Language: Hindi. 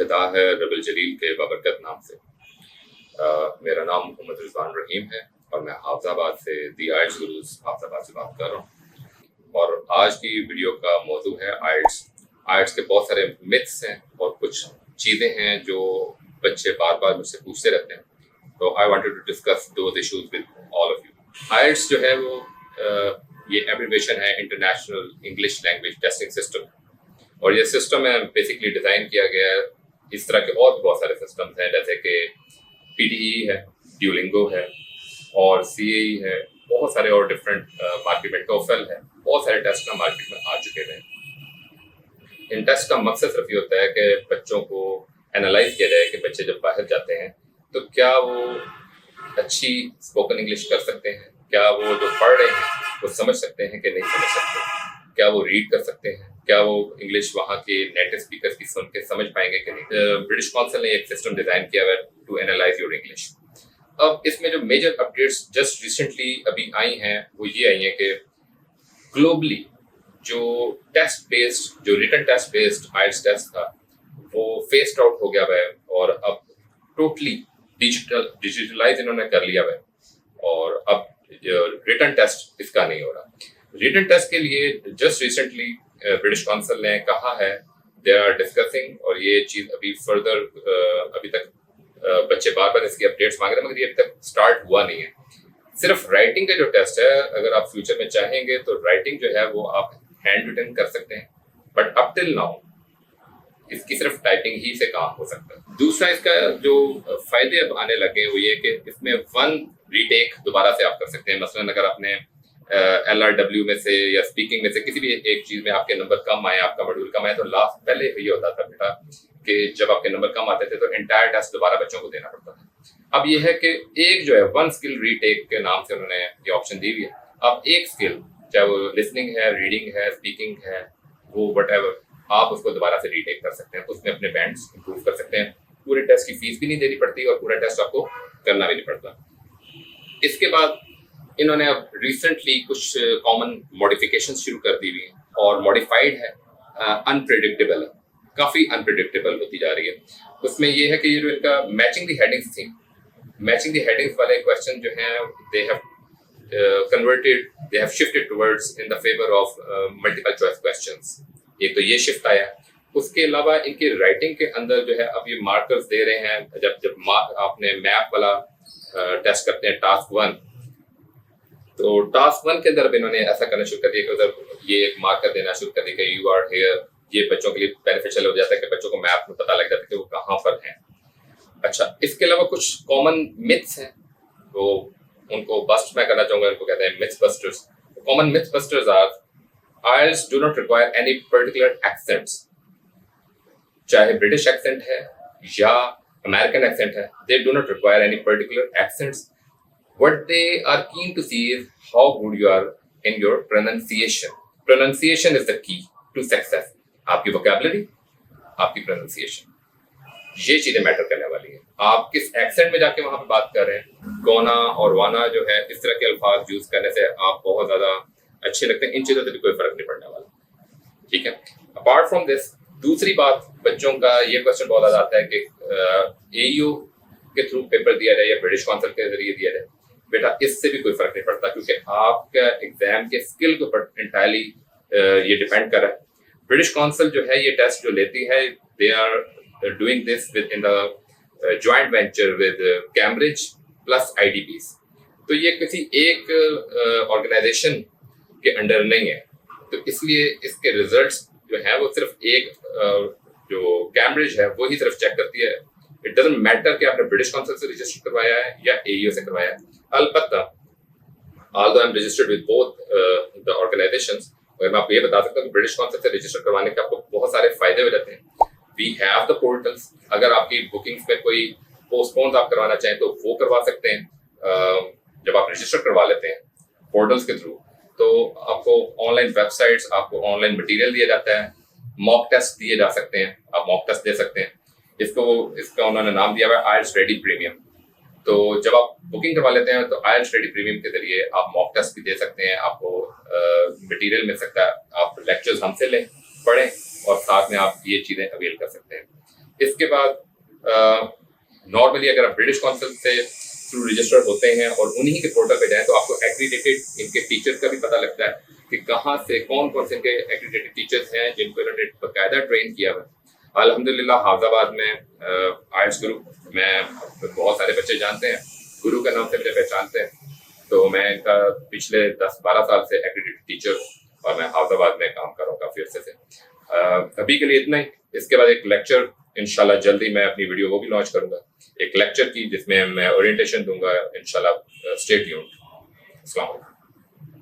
इफ्तिताह है रबिल जलील के बाबरकत नाम से। मेरा नाम मोहम्मद रिजवान रहीम है और मैं हाफिजाबाद से दी आइल्स गुरूज हाफिजाबाद से बात कर रहा हूँ। और आज की वीडियो का मौजू है आइल्स। आइल्स के बहुत सारे मिथ्स हैं और कुछ चीज़ें हैं जो बच्चे बार बार मुझसे पूछते रहते हैं, तो I wanted to discuss those issues with all of you. IELTS जो है वो ये एब्रिविएशन है international English language testing system, और ये सिस्टम है बेसिकली डिज़ाइन किया गया है। इस तरह के और भी बहुत सारे सिस्टम्स हैं, जैसे कि PTE है, ड्यूलिंगो है और CAE है, बहुत सारे और डिफरेंट मार्केट में टोफल है, बहुत सारे टेस्ट ना मार्केट में आ चुके हैं। इन टेस्ट का मकसद सिर्फ ये होता है कि बच्चों को एनालाइज किया जाए कि बच्चे जब बाहर जाते हैं तो क्या वो अच्छी स्पोकन इंग्लिश कर सकते हैं, क्या वो जो पढ़ रहे हैं वो समझ सकते हैं कि नहीं समझ सकते, क्या वो रीड कर सकते हैं, क्या वो इंग्लिश वहाँ के नेटिव स्पीकर्स की सुन के समझ पाएंगे कि नहीं। ब्रिटिश काउंसिल ने एक सिस्टम डिजाइन किया है टू एनालाइज योर इंग्लिश। अब इसमें जो मेजर अपडेट्स जस्ट रिसेंटली अभी आई हैं वो ये आई हैं कि ग्लोबली जो टेस्ट बेस्ड, जो रिटन टेस्ट बेस्ड आइल्स टेस्ट था वो फेस्ड आउट हो गया है और अब टोटली डिजिटलाइज इन्होंने कर लिया है और अब रिटन टेस्ट इसका नहीं हो रहा। रिटन टेस्ट के लिए जस्ट रिसेंटली ब्रिटिश काउंसिल ने कहा है दे आर डिस्कसिंग, और ये चीज अभी फर्दर अभी तक बच्चे बार बार इसकी अपडेट्स मांग रहे हैं मगर ये अभी तक स्टार्ट हुआ नहीं है। सिर्फ राइटिंग का जो टेस्ट है, अगर आप फ्यूचर में चाहेंगे तो राइटिंग जो है वो आप हैंड रिटन कर सकते हैं, बट अप टिल नाउ इसकी सिर्फ टाइपिंग ही से काम हो सकता है। दूसरा इसका जो फायदे अब आने लगे हैं वो ये कि इसमें वन रीटेक दोबारा से आप कर सकते हैं। मसलन अगर आपने LRW में से या स्पीकिंग में से किसी भी एक चीज में आपके नंबर कम आए, आपका मॉड्यूल कम आए, तो लास्ट पहले ये होता था बेटा कि जब आपके नंबर कम आते थे तो एंटायर टेस्ट दोबारा बच्चों को देना पड़ता था। अब ये है कि एक जो है वन स्किल रीटेक के नाम से उन्होंने ये ऑप्शन दी हुई है। अब एक स्किल, चाहे वो लिसनिंग है, रीडिंग है, स्पीकिंग है, वो वटएवर, आप उसको दोबारा से रीटेक कर सकते हैं, उसमें अपने बैंड्स इंप्रूव कर सकते हैं। पूरे टेस्ट की फीस भी नहीं देनी पड़ती और पूरा टेस्ट आपको करना भी नहीं पड़ता। इसके बाद इन्होंने अब रिसेंटली कुछ कॉमन मॉडिफिकेशंस शुरू कर दी हुई हैं और मॉडिफाइड है, अनप्रेडिक्टेबल है, काफ़ी अनप्रेडिक्टेबल होती जा रही है। उसमें ये है कि ये जो इनका मैचिंग द हेडिंग्स थी, मैचिंग द हेडिंग्स वाले क्वेश्चन जो हैं they have converted, they have shifted towards in the favour of multiple choice questions. एक तो ये शिफ्ट आया। उसके अलावा इनकी राइटिंग के अंदर जो है अब ये मार्कर्स दे रहे हैं। जब आपने मैप वाला टेस्ट करते हैं टास्क 1, तो टास्क 1 के अंदर इन्होंने ऐसा करना शुरू कर दिया कि उधर ये एक मार्कर देना शुरू कर दिया कि यू आर हियर। ये बच्चों के लिए बेनिफिशियल हो जाता है कि बच्चों को मैप में पता लग जाता है कि वो कहाँ पर हैं। अच्छा, इसके अलावा कुछ कॉमन मिथ्स हैं तो उनको बस्ट मैं करना चाहूँगा, इनको कहते हैं myth busters. Common myth busters are IELTS do not require any particular accents, चाहे ब्रिटिश एक्सेंट है या अमेरिकन एक्सेंट है, they do not require any particular accents. What they are keen to see is how good you are in your pronunciation. Pronunciation is the key to success. आपकी vocabulary, आपकी pronunciation, ये चीजें मैटर करने वाली है। आप किस एक्सेंट में जाके वहां पे बात कर रहे हैं, गोना और वाना जो है इस तरह के अल्फाज यूज करने से आप बहुत ज्यादा अच्छे लगते हैं, इन चीजों से भी कोई फर्क नहीं पड़ने वाला। ठीक है। अपार्ट फ्रॉम दिस, दूसरी बात, बच्चों का ये क्वेश्चन बहुत ज्यादा आता है कि AEO के थ्रू पेपर दिया जाए या ब्रिटिश काउंसिल के जरिए दिया जाए। बेटा इससे भी कोई फर्क नहीं पड़ता क्योंकि आपका एग्जाम के स्किल के ऊपर इंटायरली ये डिपेंड कर रहा है। ब्रिटिश काउंसिल जो है ये टेस्ट जो लेती है, they are doing this with in the joint venture with Cambridge plus IDPs। तो ये किसी एक ऑर्गेनाइजेशन के अंडर नहीं है, तो इसलिए इसके रिजल्ट्स जो है वो सिर्फ एक जो कैम्ब्रिज है वो ही सिर्फ चेक करती है। इट डजंट मैटर कि आपने ब्रिटिश काउंसिल से रजिस्टर करवाया है या AEO से करवाया है। अलबत्ता although I'm registered with both the organizations, और मैं आपको ये बता सकता हूँ कि ब्रिटिश काउंसिल से रजिस्टर करवाने के आपको बहुत सारे फायदे हो जाते हैं। वी हैव द पोर्टल्स, अगर आपकी बुकिंग्स में कोई पोस्टपोन आप करवाना चाहें तो वो करवा सकते हैं। जब आप रजिस्टर करवा लेते हैं पोर्टल्स के थ्रू तो आपको ऑनलाइन वेबसाइट्स, आपको ऑनलाइन मटेरियल दिया जाता है, मॉक टेस्ट दिए जा सकते हैं, आप मॉक टेस्ट दे सकते हैं। इसका उन्होंने नाम दिया हुआ है IELTS रेडी प्रीमियम। तो जब आप बुकिंग करवा लेते हैं तो IELTS रेडी प्रीमियम के जरिए आप मॉक टेस्ट भी दे सकते हैं, आपको मटेरियल मिल सकता है, आप लेक्चर्स हमसे लें, पढ़ें और साथ में आप ये चीज़ें अवेल कर सकते हैं। इसके बाद नॉर्मली अगर आप ब्रिटिश काउंसिल से थ्रू रजिस्टर्ड होते हैं और उन्हीं के पोर्टल पे जाएं तो आपको एक्रीडेटेड इनके टीचर का भी पता लगता है कि कहाँ से कौन कौन से इनके एक्रीडेटेड टीचर्स हैं जिनको इन्होंने बाकायदा ट्रेन किया हुआ है। अल्हम्दुलिल्लाह हाफिजाबाद में आइल्स गुरु में बहुत सारे बच्चे जानते हैं, गुरु का नाम से मुझे पहचानते हैं, तो मैं इनका पिछले 10-12 साल से एक्रीडेटेड टीचर और मैं हाफिजाबाद में काम कर रहा हूँ काफ़ी अर्से से। अभी के लिए इतना ही। इसके बाद एक लेक्चर इंशाल्लाह जल्दी मैं अपनी वीडियो वो भी लॉन्च करूंगा, एक लेक्चर की जिसमें मैं ओरिएंटेशन दूंगा इंशाल्लाह। Stay tuned. अस्सलाम वालेकुम।